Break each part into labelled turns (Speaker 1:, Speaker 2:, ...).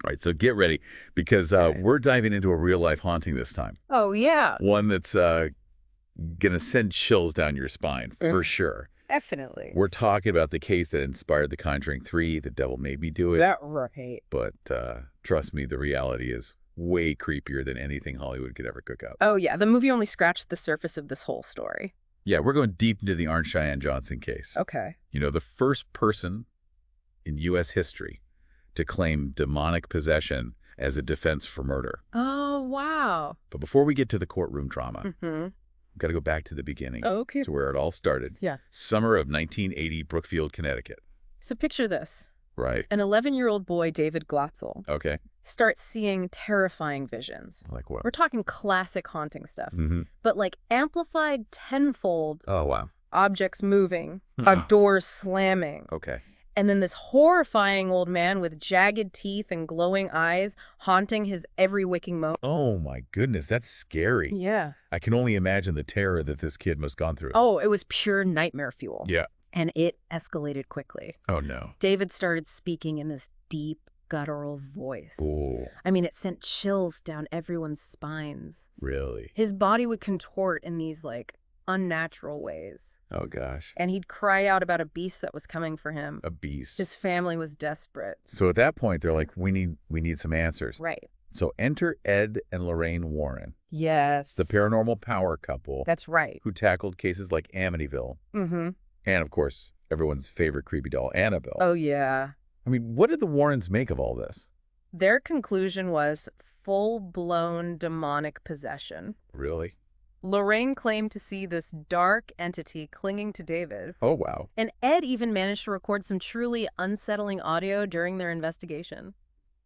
Speaker 1: All right, so get ready because
Speaker 2: Okay.
Speaker 1: we're diving into a real-life haunting this time.
Speaker 2: Oh, yeah.
Speaker 1: One that's going to send chills down your spine, for sure.
Speaker 2: Definitely.
Speaker 1: We're talking about the case that inspired The Conjuring 3, The Devil Made Me Do It.
Speaker 2: That right.
Speaker 1: But trust me, the reality is way creepier than anything Hollywood could ever cook up.
Speaker 2: Oh, yeah. The movie only scratched the surface of this whole story.
Speaker 1: Yeah, we're going deep into the Orange Cheyenne Johnson case.
Speaker 2: Okay.
Speaker 1: You know, the first person in U.S. history to claim demonic possession as a defense for murder.
Speaker 2: Oh, wow.
Speaker 1: But before we get to the courtroom drama,
Speaker 2: Mm-hmm.
Speaker 1: we've got to go back to the beginning,
Speaker 2: Okay.
Speaker 1: to where it all started.
Speaker 2: Yeah.
Speaker 1: Summer of 1980, Brookfield, Connecticut.
Speaker 2: So picture this.
Speaker 1: Right.
Speaker 2: An 11-year-old boy, David Glotzel,
Speaker 1: Okay.
Speaker 2: starts seeing terrifying visions.
Speaker 1: Like what?
Speaker 2: We're talking classic haunting stuff,
Speaker 1: Mm-hmm.
Speaker 2: but like amplified tenfold,
Speaker 1: Oh, wow.
Speaker 2: objects moving, a door slamming.
Speaker 1: Okay.
Speaker 2: And then this horrifying old man with jagged teeth and glowing eyes haunting his every waking moment.
Speaker 1: Oh, my goodness. That's scary.
Speaker 2: Yeah.
Speaker 1: I can only imagine the terror that this kid must have gone through.
Speaker 2: Oh, it was pure nightmare fuel.
Speaker 1: Yeah.
Speaker 2: And it escalated quickly.
Speaker 1: Oh, no.
Speaker 2: David started speaking in this deep, guttural voice.
Speaker 1: Oh,
Speaker 2: I mean, it sent chills down everyone's spines.
Speaker 1: really?
Speaker 2: His body would contort in these, like, unnatural ways.
Speaker 1: Oh, gosh.
Speaker 2: And he'd cry out about a beast that was coming for him.
Speaker 1: A beast.
Speaker 2: His family was desperate.
Speaker 1: So at that point, they're like, we need some answers.
Speaker 2: Right.
Speaker 1: So enter Ed and Lorraine Warren,
Speaker 2: Yes.
Speaker 1: the paranormal power couple
Speaker 2: That's right.
Speaker 1: who tackled cases like Amityville
Speaker 2: Mm-hmm.
Speaker 1: and, of course, everyone's favorite creepy doll, Annabelle.
Speaker 2: Oh, yeah.
Speaker 1: I mean, what did the Warrens make of all this?
Speaker 2: Their conclusion was full-blown demonic possession.
Speaker 1: Really?
Speaker 2: Lorraine claimed to see this dark entity clinging to David.
Speaker 1: Oh, wow.
Speaker 2: And Ed even managed to record some truly unsettling audio during their investigation.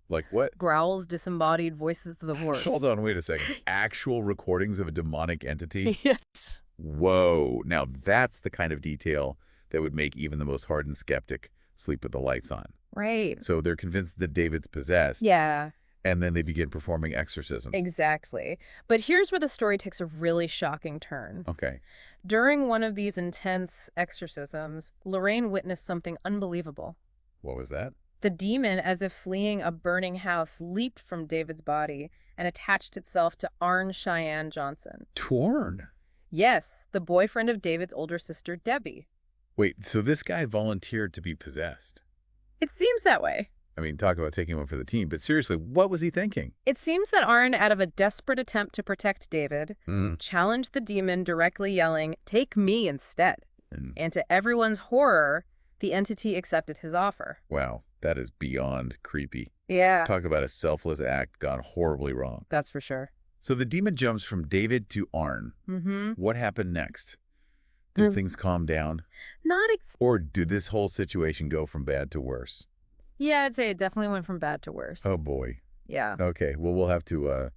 Speaker 1: Like what?
Speaker 2: Growls, disembodied voices of the worst.
Speaker 1: Hold on, wait a second. Actual recordings of a demonic entity?
Speaker 2: Yes.
Speaker 1: Whoa. Now that's the kind of detail that would make even the most hardened skeptic sleep with the lights on.
Speaker 2: Right.
Speaker 1: So they're convinced that David's possessed.
Speaker 2: Yeah,
Speaker 1: And then they begin performing exorcisms.
Speaker 2: exactly. But here's where the story takes a really shocking turn.
Speaker 1: Okay.
Speaker 2: During one of these intense exorcisms, Lorraine witnessed something unbelievable.
Speaker 1: What was that?
Speaker 2: The demon, as if fleeing a burning house, leaped from David's body and attached itself to Arn Cheyenne Johnson.
Speaker 1: Torn.
Speaker 2: Yes, the boyfriend of David's older sister, Debbie.
Speaker 1: Wait, so this guy volunteered to be possessed?
Speaker 2: It seems that way.
Speaker 1: I mean, talk about taking one for the team, but seriously, what was he thinking?
Speaker 2: It seems that Arn, out of a desperate attempt to protect David,
Speaker 1: Mm.
Speaker 2: challenged the demon, directly yelling, "Take me instead."
Speaker 1: And,
Speaker 2: And to everyone's horror, the entity accepted his offer.
Speaker 1: wow, that is beyond creepy.
Speaker 2: Yeah,
Speaker 1: Talk about a selfless act gone horribly wrong.
Speaker 2: that's for sure.
Speaker 1: So the demon jumps from David to Arn.
Speaker 2: Mm-hmm.
Speaker 1: What happened next? Did
Speaker 2: Mm.
Speaker 1: things calm down?
Speaker 2: Not
Speaker 1: Or did this whole situation go from bad to worse?
Speaker 2: Yeah, I'd say it definitely went from bad to worse.
Speaker 1: Oh, boy.
Speaker 2: Yeah,
Speaker 1: Okay, well, we'll have to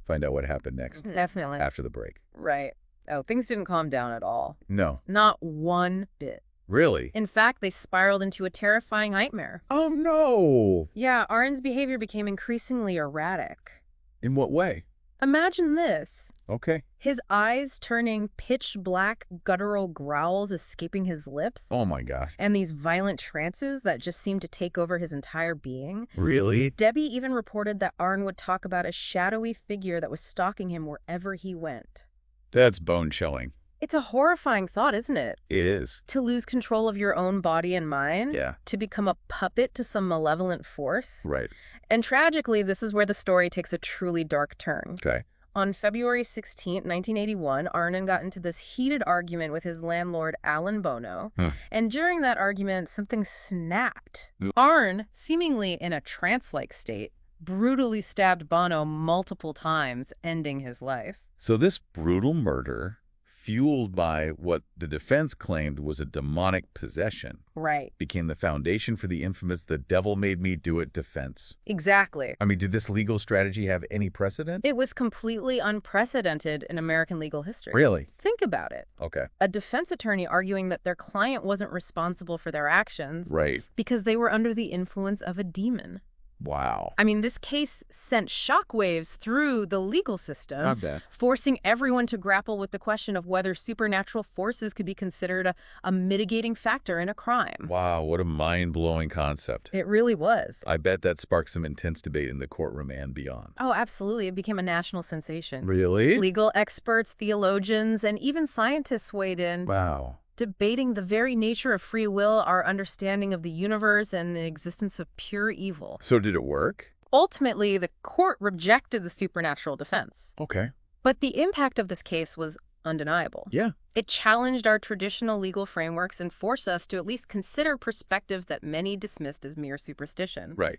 Speaker 1: find out what happened next
Speaker 2: definitely.
Speaker 1: after the break.
Speaker 2: Right. Oh, things didn't calm down at all.
Speaker 1: No.
Speaker 2: Not one bit.
Speaker 1: Really?
Speaker 2: In fact, they spiraled into a terrifying nightmare.
Speaker 1: Oh, no.
Speaker 2: Yeah, Arn's behavior became increasingly erratic.
Speaker 1: In what way?
Speaker 2: Imagine this.
Speaker 1: Okay.
Speaker 2: His eyes turning pitch black, guttural growls escaping his lips,
Speaker 1: Oh, my gosh.
Speaker 2: and these violent trances that just seemed to take over his entire being.
Speaker 1: Really?
Speaker 2: Debbie even reported that Arn would talk about a shadowy figure that was stalking him wherever he went.
Speaker 1: That's bone-chilling.
Speaker 2: It's a horrifying thought, isn't it?
Speaker 1: It is.
Speaker 2: To lose control of your own body and mind?
Speaker 1: Yeah.
Speaker 2: To become a puppet to some malevolent force?
Speaker 1: Right.
Speaker 2: And tragically, this is where the story takes a truly dark turn.
Speaker 1: Okay.
Speaker 2: On February 16, 1981, Arnon got into this heated argument with his landlord, Alan Bono.
Speaker 1: Huh.
Speaker 2: And during that argument, something snapped.
Speaker 1: Ooh.
Speaker 2: Arn, seemingly in a trance-like state, brutally stabbed Bono multiple times, ending his life.
Speaker 1: So this brutal murder, fueled by what the defense claimed was a demonic possession,
Speaker 2: Right.
Speaker 1: became the foundation for the infamous "the devil made me do it" defense.
Speaker 2: Exactly.
Speaker 1: I mean, did this legal strategy have any precedent?
Speaker 2: It was completely unprecedented in American legal history.
Speaker 1: Really?
Speaker 2: Think about it.
Speaker 1: Okay.
Speaker 2: A defense attorney arguing that their client wasn't responsible for their actions
Speaker 1: Right.
Speaker 2: because they were under the influence of a demon.
Speaker 1: Wow.
Speaker 2: I mean, this case sent shockwaves through the legal system,
Speaker 1: bet.
Speaker 2: forcing everyone to grapple with the question of whether supernatural forces could be considered a mitigating factor in a crime.
Speaker 1: Wow, what a mind-blowing concept.
Speaker 2: It really was.
Speaker 1: I bet that sparked some intense debate in the courtroom and beyond.
Speaker 2: Oh, absolutely. It became a national sensation.
Speaker 1: Really?
Speaker 2: Legal experts, theologians, and even scientists weighed in,
Speaker 1: Wow.
Speaker 2: debating the very nature of free will, our understanding of the universe, and the existence of pure evil.
Speaker 1: So did it work?
Speaker 2: Ultimately, the court rejected the supernatural defense.
Speaker 1: Okay.
Speaker 2: But the impact of this case was undeniable.
Speaker 1: Yeah.
Speaker 2: It challenged our traditional legal frameworks and forced us to at least consider perspectives that many dismissed as mere superstition.
Speaker 1: Right.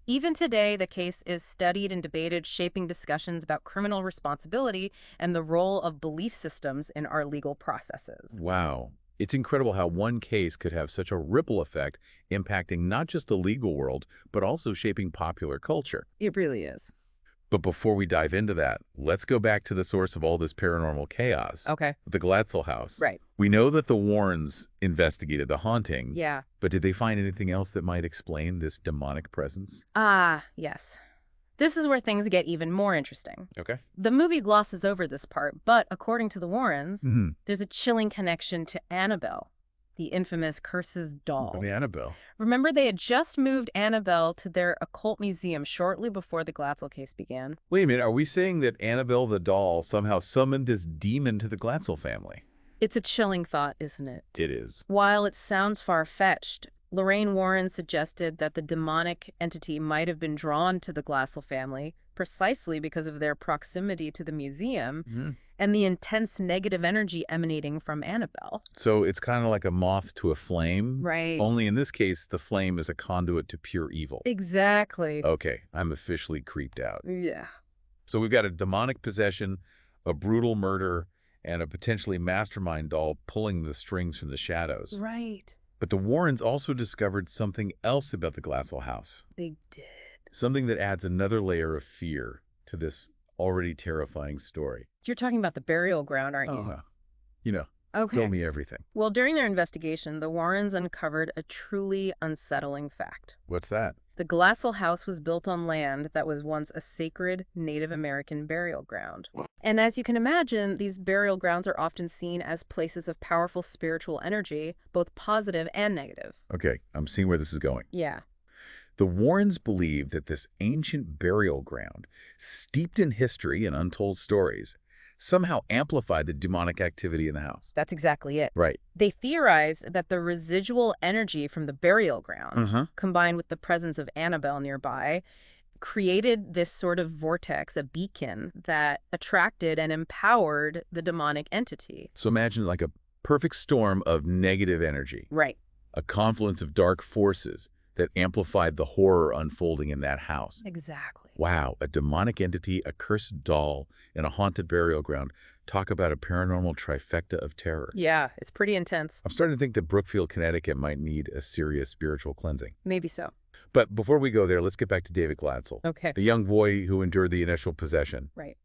Speaker 2: Even today, the case is studied and debated, shaping discussions about criminal responsibility and the role of belief systems in our legal processes.
Speaker 1: Wow. It's incredible how one case could have such a ripple effect, impacting not just the legal world, but also shaping popular culture.
Speaker 2: It really is.
Speaker 1: But before we dive into that, let's go back to the source of all this paranormal chaos.
Speaker 2: Okay.
Speaker 1: The Glatzel house.
Speaker 2: Right.
Speaker 1: We know that the Warrens investigated the haunting.
Speaker 2: Yeah.
Speaker 1: But did they find anything else that might explain this demonic presence?
Speaker 2: Yes. This is where things get even more interesting.
Speaker 1: Okay.
Speaker 2: The movie glosses over this part, but according to the Warrens,
Speaker 1: Mm-hmm.
Speaker 2: there's a chilling connection to Annabelle, the infamous Curses doll.
Speaker 1: The Annabelle.
Speaker 2: Remember, they had just moved Annabelle to their occult museum shortly before the Glatzel case began.
Speaker 1: Wait a minute, are we saying that Annabelle the doll somehow summoned this demon to the Glatzel family?
Speaker 2: It's a chilling thought, isn't it?
Speaker 1: It is.
Speaker 2: While it sounds far-fetched, Lorraine Warren suggested that the demonic entity might have been drawn to the Glatzel family precisely because of their proximity to the museum
Speaker 1: Mm-hmm.
Speaker 2: and the intense negative energy emanating from Annabelle.
Speaker 1: So it's kind of like a moth to a flame.
Speaker 2: Right.
Speaker 1: Only in this case, the flame is a conduit to pure evil.
Speaker 2: Exactly.
Speaker 1: Okay, I'm officially creeped out.
Speaker 2: Yeah.
Speaker 1: So we've got a demonic possession, a brutal murder, and a potentially mastermind doll pulling the strings from the shadows.
Speaker 2: Right.
Speaker 1: But the Warrens also discovered something else about the Glatzel house.
Speaker 2: They did.
Speaker 1: Something that adds another layer of fear to this already terrifying story.
Speaker 2: You're talking about the burial ground, aren't you?
Speaker 1: Oh, you know,
Speaker 2: Okay.
Speaker 1: tell me everything.
Speaker 2: Well, during their investigation, the Warrens uncovered a truly unsettling fact.
Speaker 1: What's that?
Speaker 2: The Glatzel house was built on land that was once a sacred Native American burial ground. And as you can imagine, these burial grounds are often seen as places of powerful spiritual energy, both positive and negative.
Speaker 1: Okay, I'm seeing where this is going.
Speaker 2: Yeah.
Speaker 1: The Warrens believed that this ancient burial ground, steeped in history and untold stories, somehow amplified the demonic activity in the house.
Speaker 2: That's exactly it.
Speaker 1: Right.
Speaker 2: They theorized that the residual energy from the burial ground, combined with the presence of Annabelle nearby, created this sort of vortex, a beacon, that attracted and empowered the demonic entity.
Speaker 1: So imagine like a perfect storm of negative energy,
Speaker 2: Right.
Speaker 1: a confluence of dark forces that amplified the horror unfolding in that house.
Speaker 2: Exactly.
Speaker 1: Wow, a demonic entity, a cursed doll, and a haunted burial ground. Talk about a paranormal trifecta of terror.
Speaker 2: Yeah, it's pretty intense.
Speaker 1: I'm starting to think that Brookfield, Connecticut might need a serious spiritual cleansing.
Speaker 2: Maybe so.
Speaker 1: But before we go there, let's get back to David Glatzel,
Speaker 2: Okay.
Speaker 1: the young boy who endured the initial possession.
Speaker 2: Right.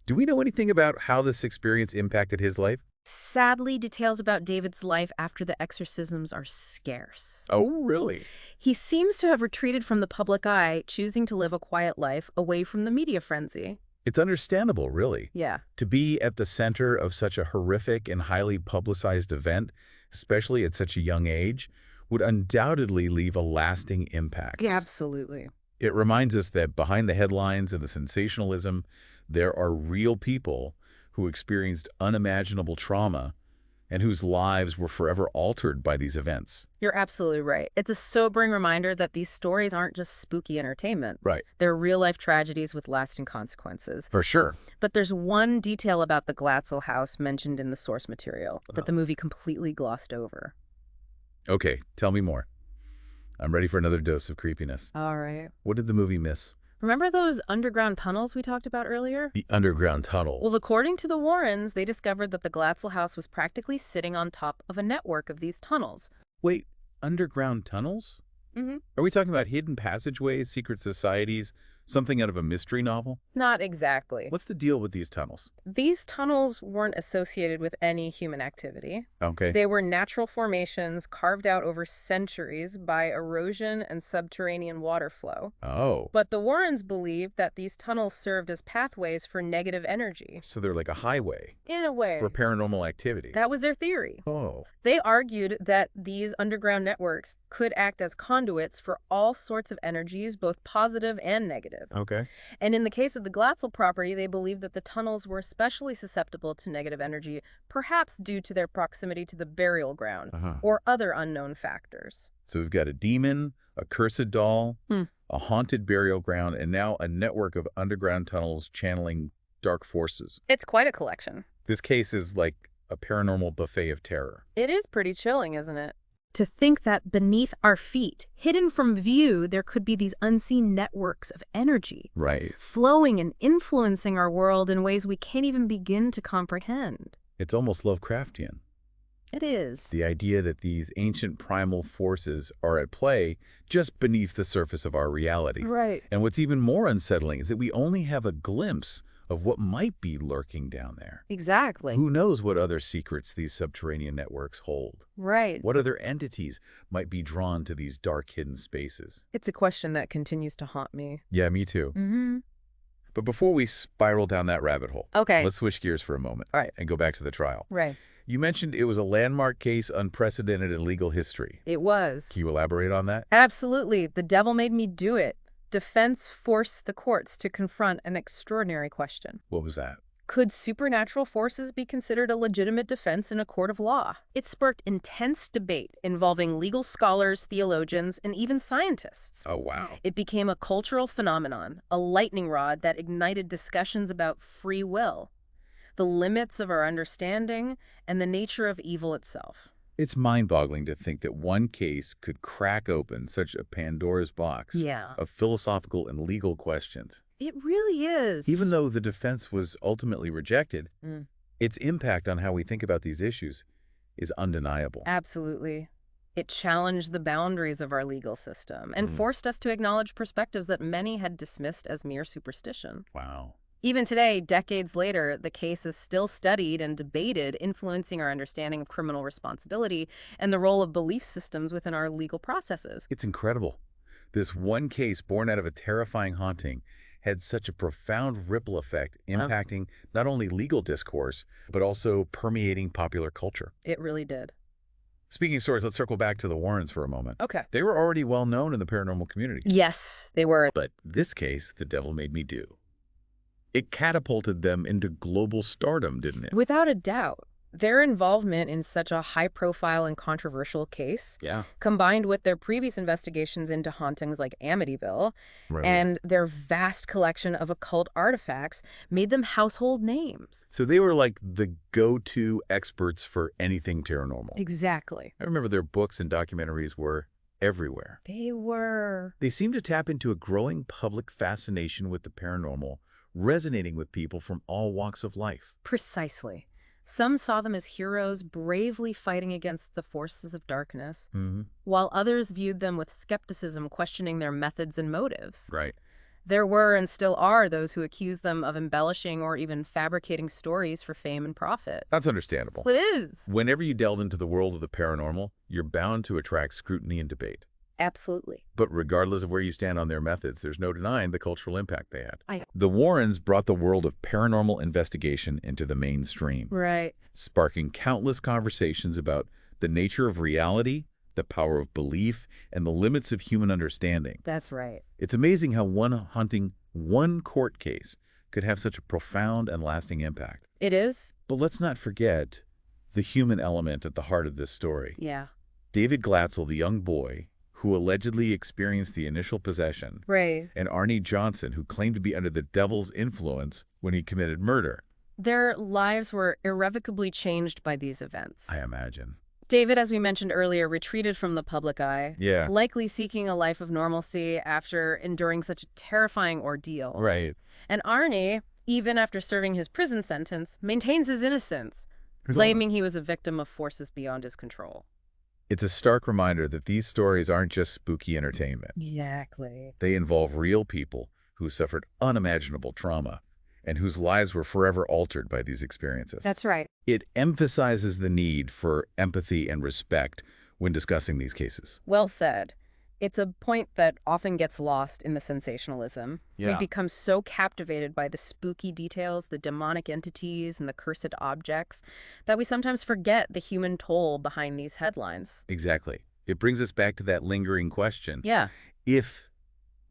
Speaker 1: Do we know anything about how this experience impacted his life?
Speaker 2: Sadly, details about David's life after the exorcisms are scarce.
Speaker 1: Oh, really?
Speaker 2: He seems to have retreated from the public eye, choosing to live a quiet life away from the media frenzy.
Speaker 1: It's understandable, really.
Speaker 2: Yeah.
Speaker 1: To be at the center of such a horrific and highly publicized event, especially at such a young age, would undoubtedly leave a lasting impact.
Speaker 2: Yeah, absolutely.
Speaker 1: It reminds us that behind the headlines and the sensationalism, there are real people who experienced unimaginable trauma and whose lives were forever altered by these events.
Speaker 2: You're absolutely right. It's a sobering reminder that these stories aren't just spooky entertainment.
Speaker 1: Right.
Speaker 2: They're real-life tragedies with lasting consequences.
Speaker 1: For sure.
Speaker 2: But there's one detail about the Glatzel house mentioned in the source material that the movie completely glossed over.
Speaker 1: Okay, tell me more. I'm ready for another dose of creepiness.
Speaker 2: All right.
Speaker 1: What did the movie miss?
Speaker 2: Remember those underground tunnels we talked about earlier?
Speaker 1: The underground tunnels.
Speaker 2: Well, according to the Warrens, they discovered that the Glatzel house was practically sitting on top of a network of these tunnels.
Speaker 1: Wait, underground tunnels?
Speaker 2: Mm-hmm.
Speaker 1: Are we talking about hidden passageways, secret societies, Something out of a mystery novel?
Speaker 2: Not exactly.
Speaker 1: What's the deal with these tunnels?
Speaker 2: These tunnels weren't associated with any human activity.
Speaker 1: Okay.
Speaker 2: They were natural formations carved out over centuries by erosion and subterranean water flow.
Speaker 1: Oh.
Speaker 2: But the Warrens believed that these tunnels served as pathways for negative energy.
Speaker 1: So they're like a highway
Speaker 2: In a way.
Speaker 1: for paranormal activity.
Speaker 2: That was their theory.
Speaker 1: Oh.
Speaker 2: They argued that these underground networks could act as conduits for all sorts of energies, both positive and negative.
Speaker 1: Okay.
Speaker 2: And in the case of the Glatzel property, they believed that the tunnels were especially susceptible to negative energy, perhaps due to their proximity to the burial ground or other unknown factors.
Speaker 1: So we've got a demon, a cursed doll, a haunted burial ground, and now a network of underground tunnels channeling dark forces.
Speaker 2: It's quite a collection.
Speaker 1: This case is like a paranormal buffet of terror.
Speaker 2: It is pretty chilling, isn't it? To think that beneath our feet, hidden from view, there could be these unseen networks of energy.
Speaker 1: Right.
Speaker 2: Flowing and influencing our world in ways we can't even begin to comprehend.
Speaker 1: It's almost Lovecraftian.
Speaker 2: It is.
Speaker 1: The idea that these ancient primal forces are at play just beneath the surface of our reality.
Speaker 2: Right.
Speaker 1: And what's even more unsettling is that we only have a glimpse of what might be lurking down there.
Speaker 2: Exactly.
Speaker 1: Who knows what other secrets these subterranean networks hold?
Speaker 2: Right.
Speaker 1: What other entities might be drawn to these dark hidden spaces?
Speaker 2: It's a question that continues to haunt me.
Speaker 1: Yeah, me too.
Speaker 2: Mm-hmm.
Speaker 1: But before we spiral down that rabbit hole,
Speaker 2: Okay.
Speaker 1: let's switch gears for a moment and go back to the trial.
Speaker 2: Right.
Speaker 1: You mentioned it was a landmark case unprecedented in legal history.
Speaker 2: It was.
Speaker 1: Can you elaborate on that?
Speaker 2: Absolutely. The devil made me do it. Defense forced the courts to confront an extraordinary question.
Speaker 1: What was that?
Speaker 2: Could supernatural forces be considered a legitimate defense in a court of law? It sparked intense debate involving legal scholars, theologians, and even scientists.
Speaker 1: Oh, wow.
Speaker 2: It became a cultural phenomenon, a lightning rod that ignited discussions about free will, the limits of our understanding, and the nature of evil itself.
Speaker 1: It's mind-boggling to think that one case could crack open such a Pandora's box of philosophical and legal questions.
Speaker 2: It really is.
Speaker 1: Even though the defense was ultimately rejected, its impact on how we think about these issues is undeniable.
Speaker 2: Absolutely. It challenged the boundaries of our legal system and forced us to acknowledge perspectives that many had dismissed as mere superstition.
Speaker 1: Wow.
Speaker 2: Even today, decades later, the case is still studied and debated, influencing our understanding of criminal responsibility and the role of belief systems within our legal processes.
Speaker 1: It's incredible. This one case born out of a terrifying haunting had such a profound ripple effect, impacting not only legal discourse, but also permeating popular culture.
Speaker 2: It really did.
Speaker 1: Speaking of stories, let's circle back to the Warrens for a moment.
Speaker 2: Okay.
Speaker 1: They were already well known in the paranormal community.
Speaker 2: Yes, they were.
Speaker 1: But this case, The Devil Made Me Do, it catapulted them into global stardom, didn't it?
Speaker 2: Without a doubt. Their involvement in such a high-profile and controversial case, combined with their previous investigations into hauntings like Amityville, and their vast collection of occult artifacts, made them household names.
Speaker 1: So they were like the go-to experts for anything paranormal.
Speaker 2: Exactly.
Speaker 1: I remember their books and documentaries were everywhere.
Speaker 2: They were.
Speaker 1: They seemed to tap into a growing public fascination with the paranormal, resonating with people from all walks of life.
Speaker 2: Precisely. Some saw them as heroes bravely fighting against the forces of darkness, while others viewed them with skepticism, questioning their methods and motives.
Speaker 1: Right.
Speaker 2: There were and still are those who accuse them of embellishing or even fabricating stories for fame and profit.
Speaker 1: That's understandable.
Speaker 2: It is.
Speaker 1: Whenever you delve into the world of the paranormal, you're bound to attract scrutiny and debate.
Speaker 2: Absolutely.
Speaker 1: But regardless of where you stand on their methods, there's no denying the cultural impact they had. The Warrens brought the world of paranormal investigation into the mainstream.
Speaker 2: Right.
Speaker 1: Sparking countless conversations about the nature of reality, the power of belief, and the limits of human understanding.
Speaker 2: That's right.
Speaker 1: It's amazing how one court case could have such a profound and lasting impact.
Speaker 2: It is.
Speaker 1: But let's not forget the human element at the heart of this story.
Speaker 2: Yeah.
Speaker 1: David Glatzel, the young boy who allegedly experienced the initial possession,
Speaker 2: Right.
Speaker 1: and Arnie Johnson, who claimed to be under the devil's influence when he committed murder.
Speaker 2: Their lives were irrevocably changed by these events.
Speaker 1: I imagine.
Speaker 2: David, as we mentioned earlier, retreated from the public eye,
Speaker 1: Yeah.
Speaker 2: likely seeking a life of normalcy after enduring such a terrifying ordeal.
Speaker 1: Right.
Speaker 2: And Arnie, even after serving his prison sentence, maintains his innocence, claiming he was a victim of forces beyond his control.
Speaker 1: It's a stark reminder that these stories aren't just spooky entertainment.
Speaker 2: Exactly.
Speaker 1: They involve real people who suffered unimaginable trauma and whose lives were forever altered by these experiences.
Speaker 2: That's right.
Speaker 1: It emphasizes the need for empathy and respect when discussing these cases.
Speaker 2: Well said. It's a point that often gets lost in the sensationalism.
Speaker 1: Yeah.
Speaker 2: We've become so captivated by the spooky details, the demonic entities, and the cursed objects that we sometimes forget the human toll behind these headlines.
Speaker 1: Exactly. It brings us back to that lingering question.
Speaker 2: Yeah.
Speaker 1: If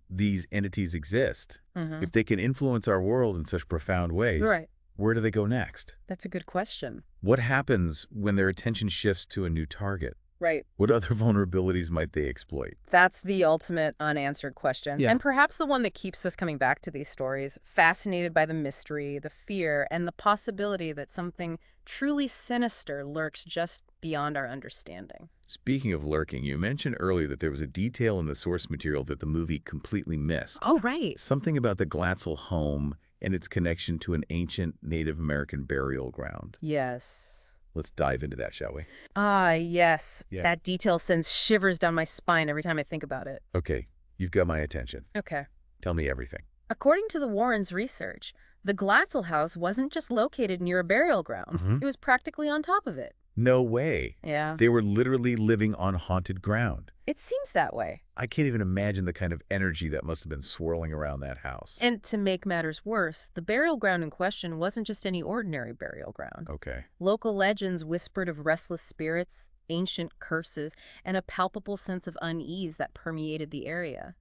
Speaker 1: these entities exist, if they can influence our world in such profound ways,
Speaker 2: Right.
Speaker 1: where do they go next?
Speaker 2: That's a good question.
Speaker 1: What happens when their attention shifts to a new target?
Speaker 2: Right.
Speaker 1: What other vulnerabilities might they exploit?
Speaker 2: That's the ultimate unanswered question.
Speaker 1: Yeah.
Speaker 2: And perhaps the one that keeps us coming back to these stories, fascinated by the mystery, the fear, and the possibility that something truly sinister lurks just beyond our understanding.
Speaker 1: Speaking of lurking, you mentioned earlier that there was a detail in the source material that the movie completely missed.
Speaker 2: Oh, right.
Speaker 1: Something about the Glatzel home and its connection to an ancient Native American burial ground.
Speaker 2: Yes.
Speaker 1: Let's dive into that, shall we?
Speaker 2: Ah, yes.
Speaker 1: Yeah.
Speaker 2: That detail sends shivers down my spine every time I think about it.
Speaker 1: Okay, you've got my attention.
Speaker 2: Okay.
Speaker 1: Tell me everything.
Speaker 2: According to the Warrens' research, the Glatzel house wasn't just located near a burial ground. It was practically on top of it.
Speaker 1: No way.
Speaker 2: Yeah.
Speaker 1: They were literally living on haunted ground.
Speaker 2: It seems that way.
Speaker 1: I can't even imagine the kind of energy that must have been swirling around that house.
Speaker 2: And to make matters worse, the burial ground in question wasn't just any ordinary burial ground.
Speaker 1: Okay.
Speaker 2: Local legends whispered of restless spirits, ancient curses, and a palpable sense of unease that permeated the area.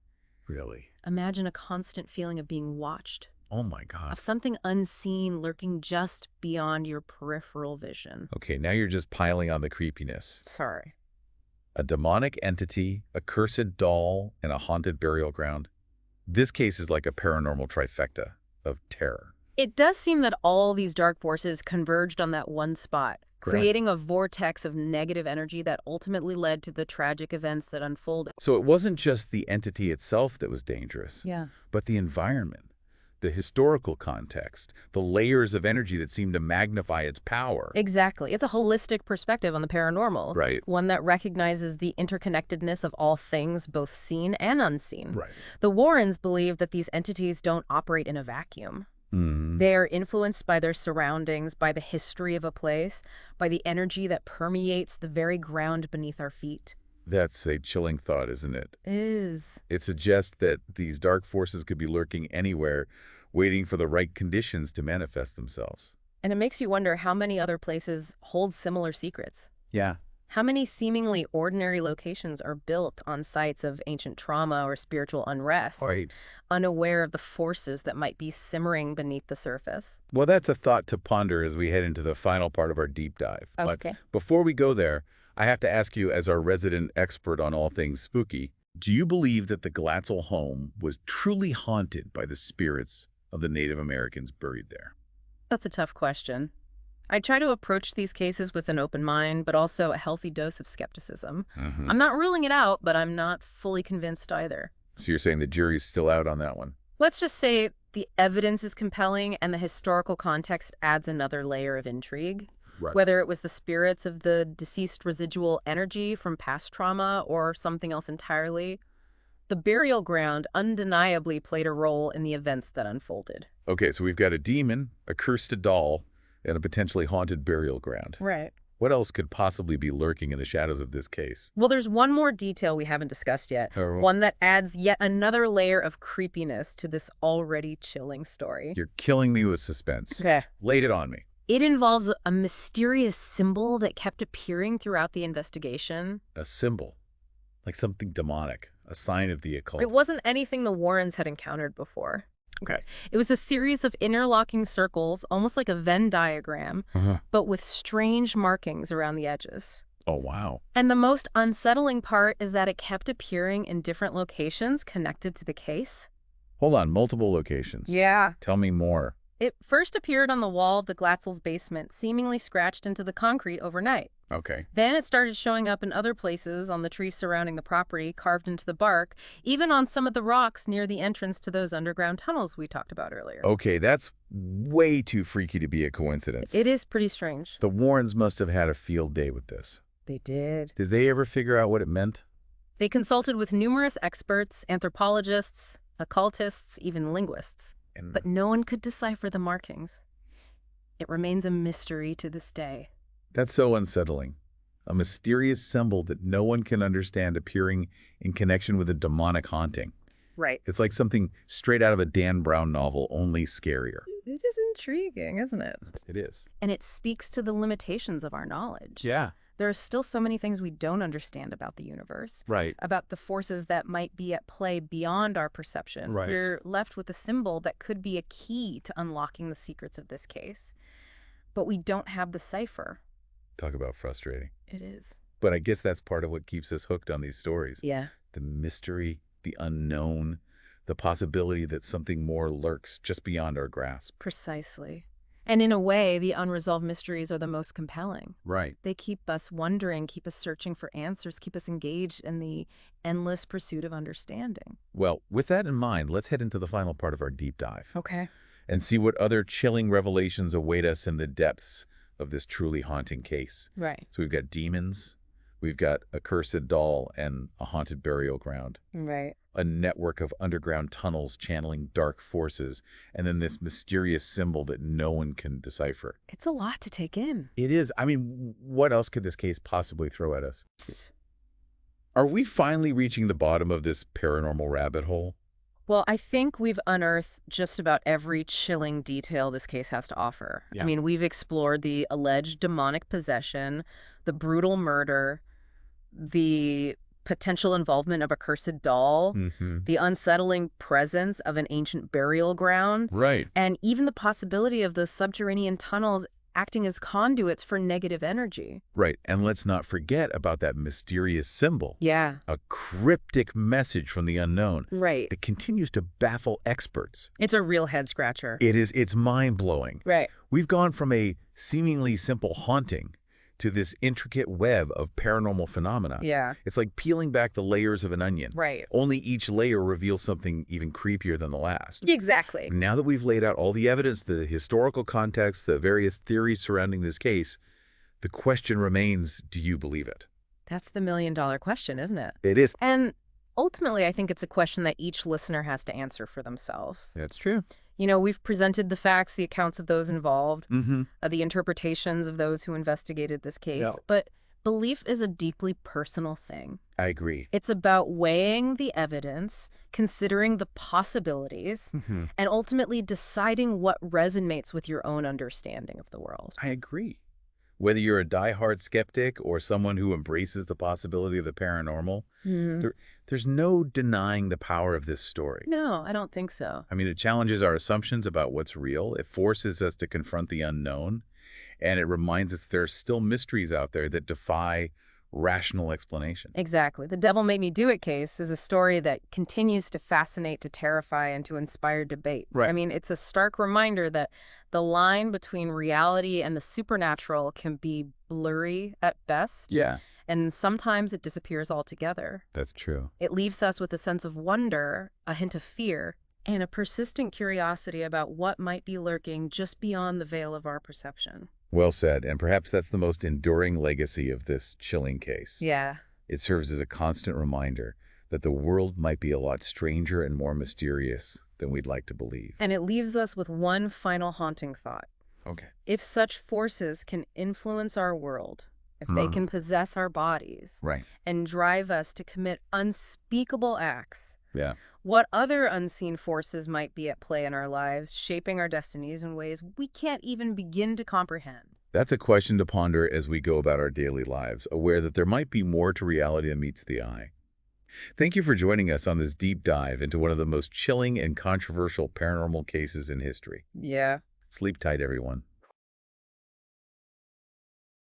Speaker 1: Really?
Speaker 2: Imagine a constant feeling of being watched,
Speaker 1: Oh my God.
Speaker 2: of something unseen lurking just beyond your peripheral vision.
Speaker 1: Okay, now you're just piling on the creepiness.
Speaker 2: Sorry.
Speaker 1: A demonic entity, a cursed doll, and a haunted burial ground. This case is like a paranormal trifecta of terror.
Speaker 2: It does seem that all these dark forces converged on that one spot,
Speaker 1: Correct.
Speaker 2: creating a vortex of negative energy that ultimately led to the tragic events that unfolded.
Speaker 1: So it wasn't just the entity itself that was dangerous,
Speaker 2: Yeah.
Speaker 1: but the environment, the historical context, the layers of energy that seemed to magnify its power.
Speaker 2: Exactly. It's a holistic perspective on the paranormal.
Speaker 1: Right.
Speaker 2: One that recognizes the interconnectedness of all things, both seen and unseen.
Speaker 1: Right.
Speaker 2: The Warrens believe that these entities don't operate in a vacuum. They are influenced by their surroundings, by the history of a place, by the energy that permeates the very ground beneath our feet.
Speaker 1: That's a chilling thought, isn't it?
Speaker 2: Is.
Speaker 1: It suggests that these dark forces could be lurking anywhere, waiting for the right conditions to manifest themselves.
Speaker 2: And it makes you wonder how many other places hold similar secrets.
Speaker 1: Yeah.
Speaker 2: How many seemingly ordinary locations are built on sites of ancient trauma or spiritual unrest,
Speaker 1: Right.
Speaker 2: unaware of the forces that might be simmering beneath the surface?
Speaker 1: Well, that's a thought to ponder as we head into the final part of our deep dive.
Speaker 2: Okay.
Speaker 1: But before we go there, I have to ask you, as our resident expert on all things spooky, do you believe that the Glatzel home was truly haunted by the spirits of the Native Americans buried there?
Speaker 2: That's a tough question. I try to approach these cases with an open mind, but also a healthy dose of skepticism. I'm not ruling it out, but I'm not fully convinced either.
Speaker 1: So you're saying the jury's still out on that one?
Speaker 2: Let's just say the evidence is compelling and the historical context adds another layer of intrigue.
Speaker 1: Right.
Speaker 2: Whether it was the spirits of the deceased residual energy from past trauma or something else entirely, the burial ground undeniably played a role in the events that unfolded.
Speaker 1: Okay, so we've got a demon, a cursed doll, and a potentially haunted burial ground.
Speaker 2: Right.
Speaker 1: What else could possibly be lurking in the shadows of this case?
Speaker 2: Well, there's one more detail we haven't discussed yet,
Speaker 1: Oh.
Speaker 2: one that adds yet another layer of creepiness to this already chilling story.
Speaker 1: You're killing me with suspense.
Speaker 2: Okay.
Speaker 1: Lay it on me.
Speaker 2: It involves a mysterious symbol that kept appearing throughout the investigation.
Speaker 1: A symbol, like something demonic, a sign of the occult.
Speaker 2: It wasn't anything the Warrens had encountered before.
Speaker 1: Okay.
Speaker 2: It was a series of interlocking circles, almost like a Venn diagram, but with strange markings around the edges.
Speaker 1: Oh, wow.
Speaker 2: And the most unsettling part is that it kept appearing in different locations connected to the case.
Speaker 1: Hold on, multiple locations.
Speaker 2: Yeah.
Speaker 1: Tell me more.
Speaker 2: It first appeared on the wall of the Glatzel's basement, seemingly scratched into the concrete overnight.
Speaker 1: Okay.
Speaker 2: Then it started showing up in other places, on the trees surrounding the property, carved into the bark, even on some of the rocks near the entrance to those underground tunnels we talked about earlier.
Speaker 1: Okay, that's way too freaky to be a coincidence.
Speaker 2: It is pretty strange.
Speaker 1: The Warrens must have had a field day with this.
Speaker 2: They did.
Speaker 1: Did they ever figure out what it meant?
Speaker 2: They consulted with numerous experts, anthropologists, occultists, even linguists.
Speaker 1: And
Speaker 2: But no one could decipher the markings. It remains a mystery to this day.
Speaker 1: that's so unsettling. A mysterious symbol that no one can understand appearing in connection with a demonic haunting.
Speaker 2: Right.
Speaker 1: It's like something straight out of a Dan Brown novel, only scarier.
Speaker 2: It is intriguing, isn't it?
Speaker 1: It is.
Speaker 2: And it speaks to the limitations of our knowledge.
Speaker 1: Yeah.
Speaker 2: There are still so many things we don't understand about the universe,
Speaker 1: Right.
Speaker 2: about the forces that might be at play beyond our perception.
Speaker 1: Right.
Speaker 2: We're left with a symbol that could be a key to unlocking the secrets of this case. But we don't have the cipher.
Speaker 1: Talk about frustrating.
Speaker 2: It is.
Speaker 1: But I guess that's part of what keeps us hooked on these stories.
Speaker 2: Yeah.
Speaker 1: The mystery, the unknown, the possibility that something more lurks just beyond our grasp.
Speaker 2: Precisely. And in a way, the unresolved mysteries are the most compelling.
Speaker 1: Right.
Speaker 2: They keep us wondering, keep us searching for answers, keep us engaged in the endless pursuit of understanding.
Speaker 1: Well, with that in mind, let's head into the final part of our deep dive
Speaker 2: Okay.
Speaker 1: and see what other chilling revelations await us in the depths of this truly haunting case.
Speaker 2: Right.
Speaker 1: So we've got demons, we've got a cursed doll and a haunted burial ground,
Speaker 2: Right.
Speaker 1: a network of underground tunnels channeling dark forces, and then this mysterious symbol that no one can decipher.
Speaker 2: It's a lot to take in.
Speaker 1: It is. I mean, what else could this case possibly throw at us? Are we finally reaching the bottom of this paranormal rabbit hole?
Speaker 2: Well, I think we've unearthed just about every chilling detail this case has to offer.
Speaker 1: Yeah.
Speaker 2: I mean, we've explored the alleged demonic possession, the brutal murder, the potential involvement of a cursed doll,
Speaker 1: Mm-hmm.
Speaker 2: the unsettling presence of an ancient burial ground,
Speaker 1: Right.
Speaker 2: and even the possibility of those subterranean tunnels acting as conduits for negative energy.
Speaker 1: Right. And let's not forget about that mysterious symbol,
Speaker 2: Yeah.
Speaker 1: a cryptic message from the unknown
Speaker 2: Right.
Speaker 1: that continues to baffle experts.
Speaker 2: It's a real head scratcher.
Speaker 1: It's mind-blowing.
Speaker 2: Right.
Speaker 1: We've gone from a seemingly simple haunting to this intricate web of paranormal phenomena.
Speaker 2: Yeah.
Speaker 1: It's like peeling back the layers of an onion.
Speaker 2: Right.
Speaker 1: Only each layer reveals something even creepier than the last.
Speaker 2: Exactly.
Speaker 1: Now that we've laid out all the evidence, the historical context, the various theories surrounding this case, the question remains, do you believe it?
Speaker 2: That's the million-dollar question, isn't it?
Speaker 1: It is.
Speaker 2: And ultimately, I think it's a question that each listener has to answer for themselves.
Speaker 1: That's true.
Speaker 2: You know, we've presented the facts, the accounts of those involved,
Speaker 1: Mm-hmm.
Speaker 2: the interpretations of those who investigated this case.
Speaker 1: Yeah.
Speaker 2: But belief is a deeply personal thing.
Speaker 1: I agree.
Speaker 2: It's about weighing the evidence, considering the possibilities,
Speaker 1: Mm-hmm.
Speaker 2: and ultimately deciding what resonates with your own understanding of the world.
Speaker 1: I agree. Whether you're a diehard skeptic or someone who embraces the possibility of the paranormal, there's no denying the power of this story.
Speaker 2: No, I don't think so.
Speaker 1: I mean, it challenges our assumptions about what's real. It forces us to confront the unknown. And it reminds us there are still mysteries out there that defy rational explanation.
Speaker 2: Exactly. The Devil Made Me Do It case is a story that continues to fascinate, to terrify, and to inspire debate.
Speaker 1: Right.
Speaker 2: I mean, it's a stark reminder that the line between reality and the supernatural can be blurry at best,
Speaker 1: Yeah,
Speaker 2: and sometimes it disappears altogether.
Speaker 1: that's true.
Speaker 2: It leaves us with a sense of wonder, a hint of fear, and a persistent curiosity about what might be lurking just beyond the veil of our perception.
Speaker 1: Well said. And perhaps that's the most enduring legacy of this chilling case.
Speaker 2: Yeah.
Speaker 1: It serves as a constant reminder that the world might be a lot stranger and more mysterious than we'd like to believe.
Speaker 2: And it leaves us with one final haunting thought.
Speaker 1: Okay.
Speaker 2: If such forces can influence our world, if they can possess our bodies
Speaker 1: Right.
Speaker 2: and drive us to commit unspeakable acts,
Speaker 1: Yeah.
Speaker 2: what other unseen forces might be at play in our lives, shaping our destinies in ways we can't even begin to comprehend?
Speaker 1: That's a question to ponder as we go about our daily lives, aware that there might be more to reality than meets the eye. Thank you for joining us on this deep dive into one of the most chilling and controversial paranormal cases in history.
Speaker 2: Yeah.
Speaker 1: Sleep tight, everyone.